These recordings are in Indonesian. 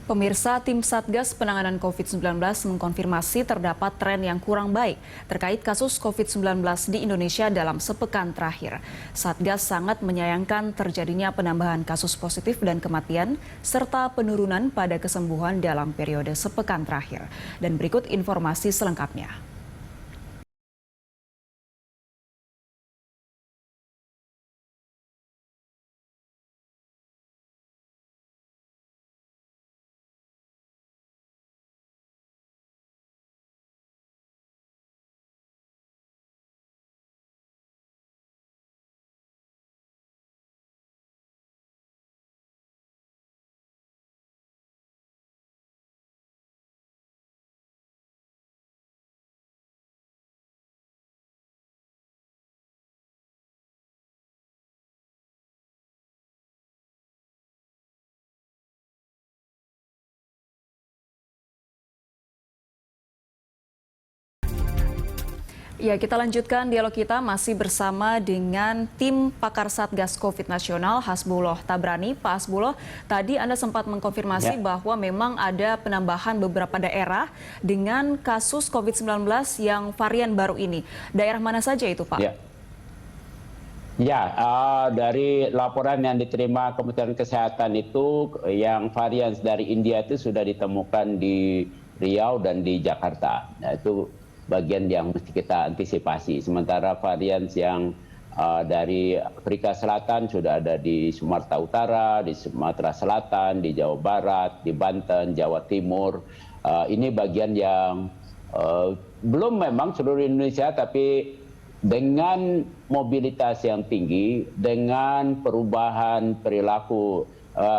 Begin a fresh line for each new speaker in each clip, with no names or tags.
Pemirsa, tim Satgas Penanganan COVID-19 mengkonfirmasi terdapat tren yang kurang baik terkait kasus COVID-19 di Indonesia dalam sepekan terakhir. Satgas sangat menyayangkan terjadinya penambahan kasus positif dan kematian, serta penurunan pada kesembuhan dalam periode sepekan terakhir. Dan berikut informasi selengkapnya. Ya, kita lanjutkan dialog kita masih bersama dengan tim pakar Satgas COVID Nasional, Hasbuloh Tabrani. Pak Hasbuloh, tadi Anda sempat mengkonfirmasi bahwa memang ada penambahan beberapa daerah dengan kasus COVID-19 yang varian baru ini. Daerah mana saja itu, Pak?
Dari laporan yang diterima Kementerian Kesehatan itu, yang varian dari India itu sudah ditemukan di Riau dan di Jakarta. Nah, itu bagian yang mesti kita antisipasi. Sementara varian yang dari Afrika Selatan sudah ada di Sumatera Utara, di Sumatera Selatan, di Jawa Barat, di Banten, Jawa Timur. Ini bagian yang belum memang seluruh Indonesia, tapi dengan mobilitas yang tinggi, dengan perubahan perilaku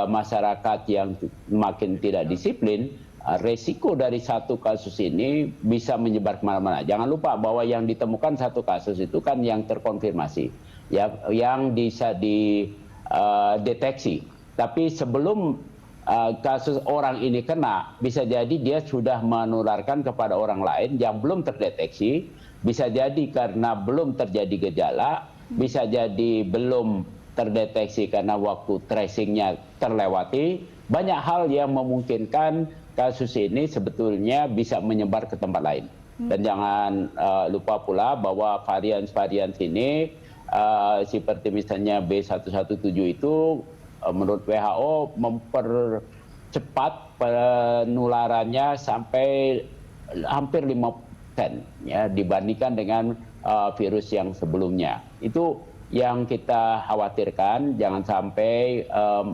masyarakat yang makin tidak disiplin, resiko dari satu kasus ini bisa menyebar kemana-mana. Jangan lupa bahwa yang ditemukan satu kasus itu kan yang terkonfirmasi, ya, yang bisa dideteksi. Tapi sebelum kasus orang ini kena, bisa jadi dia sudah menularkan kepada orang lain yang belum terdeteksi. Bisa jadi karena belum terjadi gejala, bisa jadi belum terdeteksi karena waktu tracingnya terlewati. Banyak hal yang memungkinkan kasus ini sebetulnya bisa menyebar ke tempat lain. Dan jangan lupa pula bahwa varian-varian ini seperti misalnya B117 itu menurut WHO mempercepat penularannya sampai hampir 5% ya, dibandingkan dengan virus yang sebelumnya. Itu yang kita khawatirkan, jangan sampai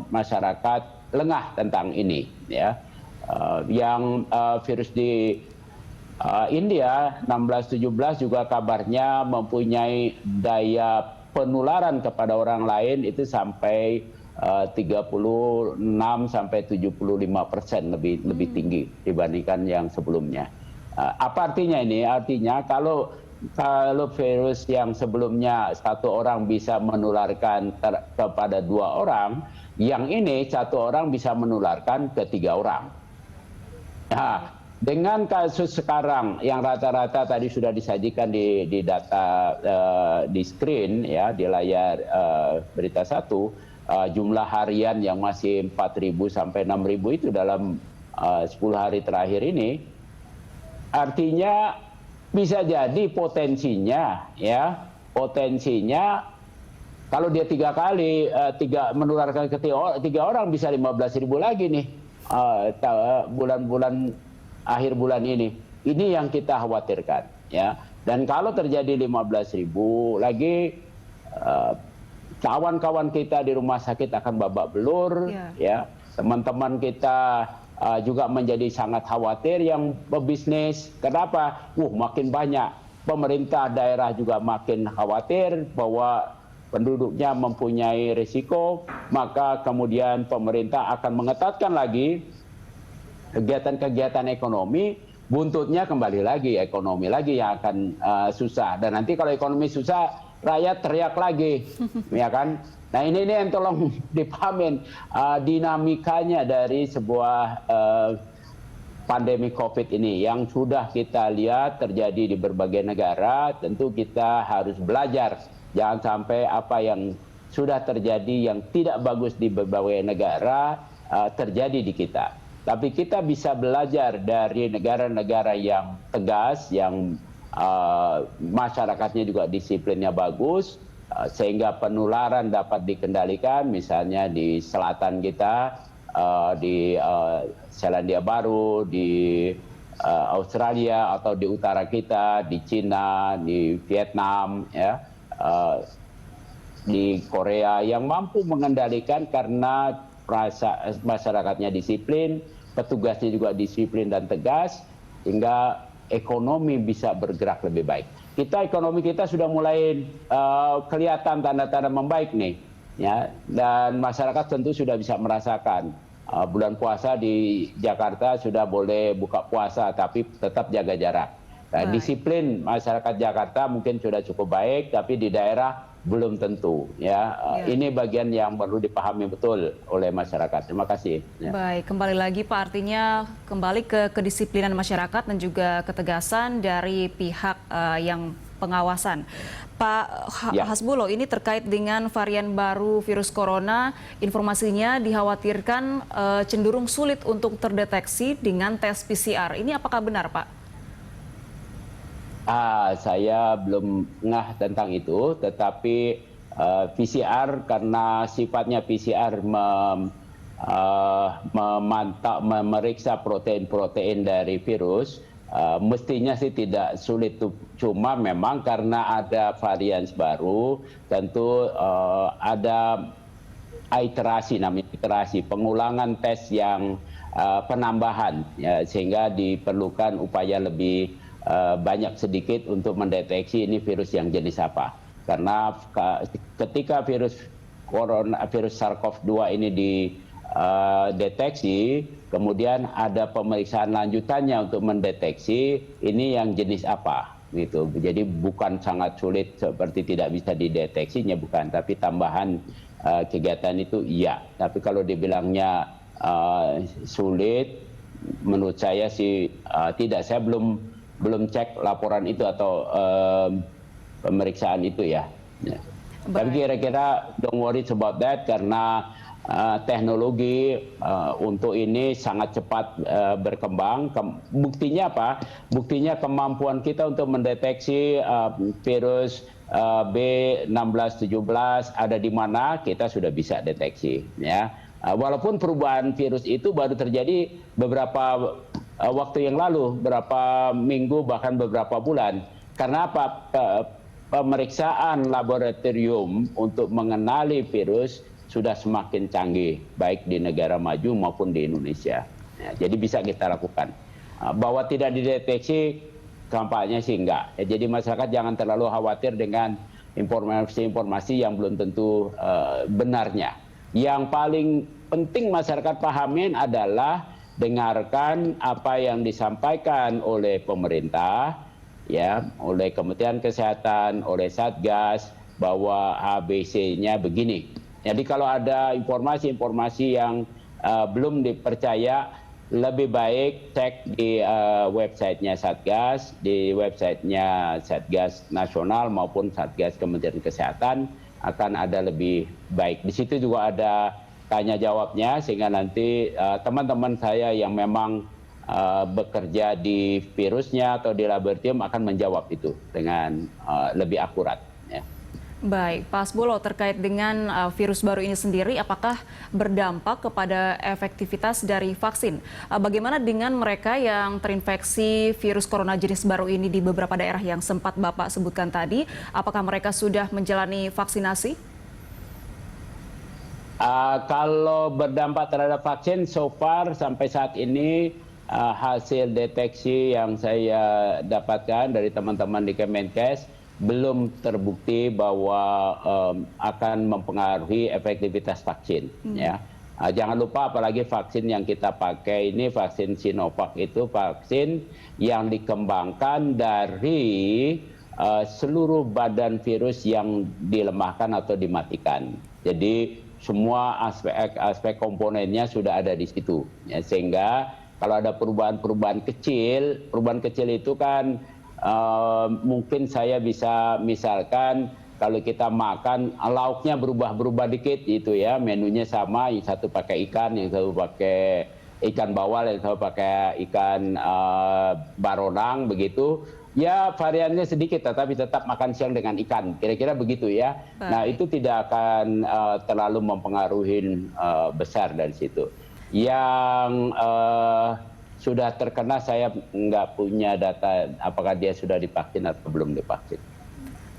masyarakat lengah tentang ini, ya. Yang virus di India 16-17 juga kabarnya mempunyai daya penularan kepada orang lain itu sampai 36-75% lebih tinggi dibandingkan yang sebelumnya. Apa artinya ini? Artinya kalau virus yang sebelumnya satu orang bisa menularkan kepada 2 orang, yang ini satu orang bisa menularkan ke 3 orang. Nah, dengan kasus sekarang yang rata-rata tadi sudah disajikan di data di screen, ya, di layar berita 1, jumlah harian yang masih 4.000 sampai 6.000 itu dalam 10 hari terakhir ini, artinya bisa jadi potensinya, ya, kalau dia 3 kali menularkan ke 3 orang bisa 15.000 lagi nih. Bulan-bulan akhir bulan ini yang kita khawatirkan, ya. Dan kalau terjadi 15.000 lagi, kawan-kawan kita di rumah sakit akan babak belur, ya. Teman-teman kita juga menjadi sangat khawatir yang berbisnis. Kenapa? Makin banyak. Pemerintah daerah juga makin khawatir bahwa penduduknya mempunyai risiko, maka kemudian pemerintah akan mengetatkan lagi kegiatan-kegiatan ekonomi, buntutnya kembali lagi ekonomi lagi yang akan susah. Dan nanti kalau ekonomi susah, rakyat teriak lagi, ya kan? Nah, ini yang tolong dipahamin dinamikanya dari sebuah pandemi COVID ini yang sudah kita lihat terjadi di berbagai negara. Tentu kita harus belajar. Jangan sampai apa yang sudah terjadi yang tidak bagus di berbagai negara terjadi di kita. Tapi kita bisa belajar dari negara-negara yang tegas, yang masyarakatnya juga disiplinnya bagus, sehingga penularan dapat dikendalikan. Misalnya di selatan kita, di Selandia Baru, di Australia, atau di utara kita, di Cina, di Vietnam, ya, di Korea, yang mampu mengendalikan karena masyarakatnya disiplin, petugasnya juga disiplin dan tegas, hingga ekonomi bisa bergerak lebih baik. Ekonomi kita sudah mulai kelihatan tanda-tanda membaik nih, ya, dan masyarakat tentu sudah bisa merasakan. Bulan puasa di Jakarta sudah boleh buka puasa, tapi tetap jaga jarak. Disiplin masyarakat Jakarta mungkin sudah cukup baik, tapi di daerah belum tentu, ya. Ini bagian yang perlu dipahami betul oleh masyarakat. Terima kasih.
Ya. Baik, kembali lagi Pak, artinya kembali ke kedisiplinan masyarakat dan juga ketegasan dari pihak yang pengawasan. Pak Hasbulo, ini terkait dengan varian baru virus corona, informasinya dikhawatirkan cenderung sulit untuk terdeteksi dengan tes PCR. Ini apakah benar, Pak?
Saya belum ngah tentang itu, tetapi PCR karena sifatnya PCR memeriksa protein-protein dari virus, mestinya sih tidak sulit. Cuma memang karena ada varian baru, tentu ada namanya iterasi, pengulangan tes yang penambahan, ya, sehingga diperlukan upaya lebih banyak sedikit untuk mendeteksi ini virus yang jenis apa. Karena ketika virus SARS-CoV-2 ini dideteksi, kemudian ada pemeriksaan lanjutannya untuk mendeteksi ini yang jenis apa, gitu. Jadi bukan sangat sulit seperti tidak bisa dideteksinya, bukan. Tapi tambahan kegiatan itu iya. Tapi kalau dibilangnya sulit, menurut saya sih tidak. Saya belum cek laporan itu atau pemeriksaan itu, ya. Tapi kira-kira don't worry about that, karena teknologi untuk ini sangat cepat berkembang. Buktinya apa? Buktinya kemampuan kita untuk mendeteksi virus B1617 ada di mana, kita sudah bisa deteksi, ya. Walaupun perubahan virus itu baru terjadi beberapa waktu yang lalu, beberapa minggu bahkan beberapa bulan. Karena apa? Pemeriksaan laboratorium untuk mengenali virus sudah semakin canggih, baik di negara maju maupun di Indonesia. Ya, jadi bisa kita lakukan. Bahwa tidak dideteksi, tampaknya sih enggak. Ya, jadi masyarakat jangan terlalu khawatir dengan informasi-informasi yang belum tentu benarnya. Yang paling penting masyarakat pahamin adalah dengarkan apa yang disampaikan oleh pemerintah, ya, oleh Kementerian Kesehatan, oleh Satgas, bahwa ABC-nya begini. Jadi kalau ada informasi-informasi yang belum dipercaya, lebih baik cek di websitenya Satgas, di websitenya Satgas Nasional maupun Satgas Kementerian Kesehatan, akan ada lebih baik. Di situ juga ada tanya jawabnya, sehingga nanti teman-teman saya yang memang bekerja di virusnya atau di laboratorium akan menjawab itu dengan lebih akurat. Ya.
Baik, Pak Hasbulo, terkait dengan virus baru ini sendiri, apakah berdampak kepada efektivitas dari vaksin? Bagaimana dengan mereka yang terinfeksi virus corona jenis baru ini di beberapa daerah yang sempat Bapak sebutkan tadi? Apakah mereka sudah menjalani vaksinasi?
Kalau berdampak terhadap vaksin, so far sampai saat ini hasil deteksi yang saya dapatkan dari teman-teman di Kemenkes belum terbukti bahwa akan mempengaruhi efektivitas vaksin. Ya. Jangan lupa, apalagi vaksin yang kita pakai ini, vaksin Sinovac, itu vaksin yang dikembangkan dari seluruh badan virus yang dilemahkan atau dimatikan. Jadi semua aspek komponennya sudah ada di situ. Ya, sehingga kalau ada perubahan kecil itu kan mungkin saya bisa misalkan kalau kita makan lauknya berubah dikit gitu, ya, menunya sama, yang satu pakai ikan, yang satu pakai ikan bawal atau pakai ikan baronang begitu. Ya variannya sedikit, tetapi tetap makan siang dengan ikan, kira-kira begitu ya. Nah itu tidak akan terlalu mempengaruhi besar dari situ. Yang sudah terkena saya nggak punya data apakah dia sudah divaksin atau belum divaksin.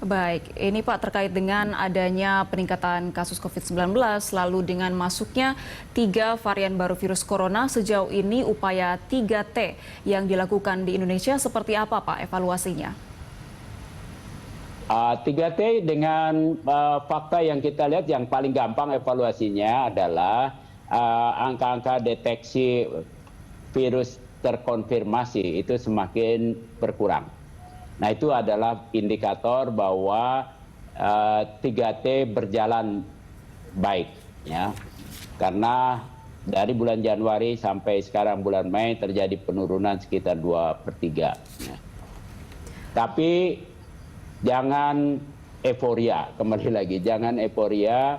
Baik, ini Pak terkait dengan adanya peningkatan kasus COVID-19, lalu dengan masuknya 3 varian baru virus corona, sejauh ini upaya 3T yang dilakukan di Indonesia seperti apa Pak evaluasinya?
3T dengan fakta yang kita lihat yang paling gampang evaluasinya adalah angka-angka deteksi virus terkonfirmasi itu semakin berkurang. Nah itu adalah indikator bahwa 3T berjalan baik ya. Karena dari bulan Januari sampai sekarang bulan Mei terjadi penurunan sekitar 2/3 ya. Tapi jangan euforia, kembali lagi jangan euforia,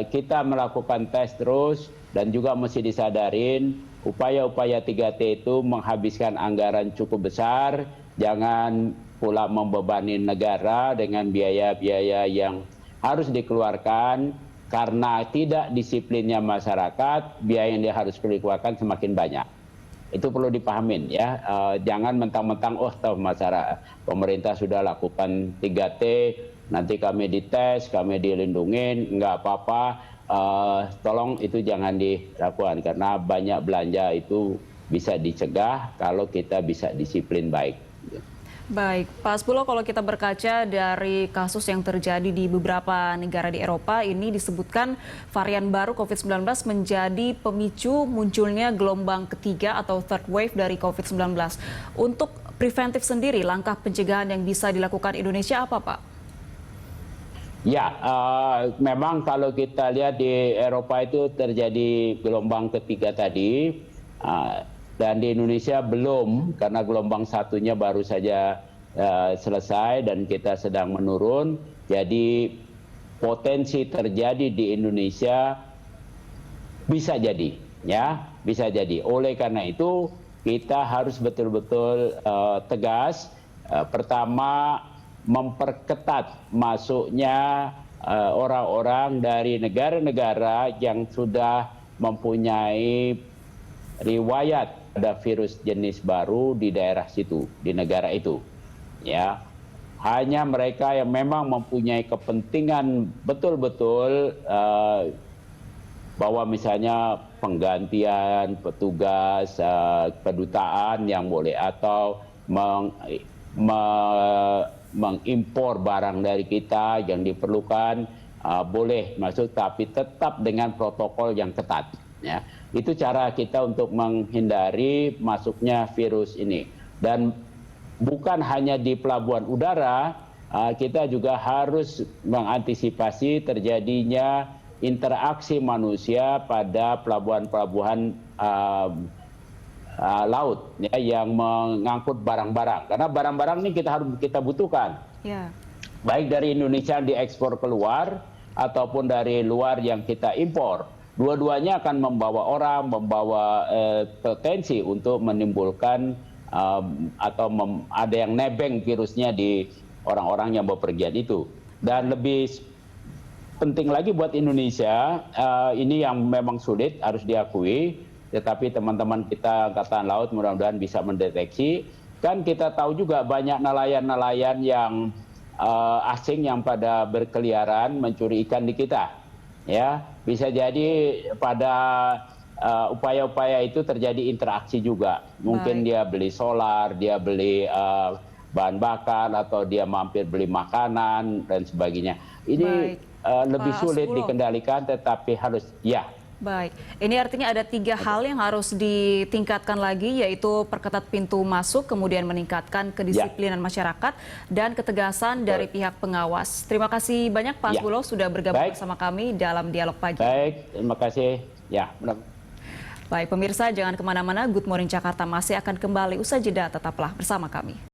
kita melakukan tes terus dan juga mesti disadarin upaya-upaya 3T itu menghabiskan anggaran cukup besar, jangan pula membebani negara dengan biaya-biaya yang harus dikeluarkan karena tidak disiplinnya masyarakat, biaya yang dia harus keluarkan semakin banyak. Itu perlu dipahamin ya, jangan mentang-mentang tahu masyarakat pemerintah sudah lakukan 3T, nanti kami dites, kami dilindungin, nggak apa-apa, tolong itu jangan dilakukan karena banyak belanja itu bisa dicegah kalau kita bisa disiplin baik.
Baik, Pak Hasbulo, kalau kita berkaca dari kasus yang terjadi di beberapa negara di Eropa, ini disebutkan varian baru COVID-19 menjadi pemicu munculnya gelombang ketiga atau third wave dari COVID-19. Untuk preventif sendiri, langkah pencegahan yang bisa dilakukan Indonesia apa, Pak?
Ya, memang kalau kita lihat di Eropa itu terjadi gelombang ketiga tadi, dan di Indonesia belum, karena gelombang satunya baru saja selesai dan kita sedang menurun. Jadi potensi terjadi di Indonesia bisa jadi, ya, bisa jadi. Oleh karena itu kita harus betul-betul tegas. Pertama, memperketat masuknya orang-orang dari negara-negara yang sudah mempunyai riwayat ada virus jenis baru di daerah situ, di negara itu. Ya, hanya mereka yang memang mempunyai kepentingan betul-betul bahwa misalnya penggantian petugas kedutaan yang boleh atau mengimpor barang dari kita yang diperlukan boleh masuk, tapi tetap dengan protokol yang ketat. Ya, itu cara kita untuk menghindari masuknya virus ini. Dan bukan hanya di pelabuhan udara, kita juga harus mengantisipasi terjadinya interaksi manusia pada pelabuhan-pelabuhan laut ya, yang mengangkut barang-barang. Karena barang-barang ini kita butuhkan. Yeah. Baik dari Indonesia diekspor keluar ataupun dari luar yang kita impor. Dua-duanya akan membawa orang, membawa potensi untuk menimbulkan atau ada yang nebeng virusnya di orang-orang yang bepergian itu. Dan lebih penting lagi buat Indonesia, ini yang memang sulit harus diakui, tetapi teman-teman kita Angkatan Laut mudah-mudahan bisa mendeteksi. Kan kita tahu juga banyak nelayan-nelayan yang asing yang pada berkeliaran mencuri ikan di kita. Ya, bisa jadi pada upaya-upaya itu terjadi interaksi juga. Mungkin dia beli solar, dia beli bahan bakar, atau dia mampir beli makanan dan sebagainya. Ini lebih sulit dikendalikan, tetapi harus ya.
Baik, ini artinya ada 3 hal yang harus ditingkatkan lagi, yaitu perketat pintu masuk, kemudian meningkatkan kedisiplinan masyarakat, dan ketegasan dari pihak pengawas. Terima kasih banyak Pak Hasbulo sudah bergabung bersama kami dalam Dialog Pagi.
Baik, terima kasih. Ya,
baik pemirsa, jangan kemana-mana, Good Morning Jakarta masih akan kembali usai jeda, tetaplah bersama kami.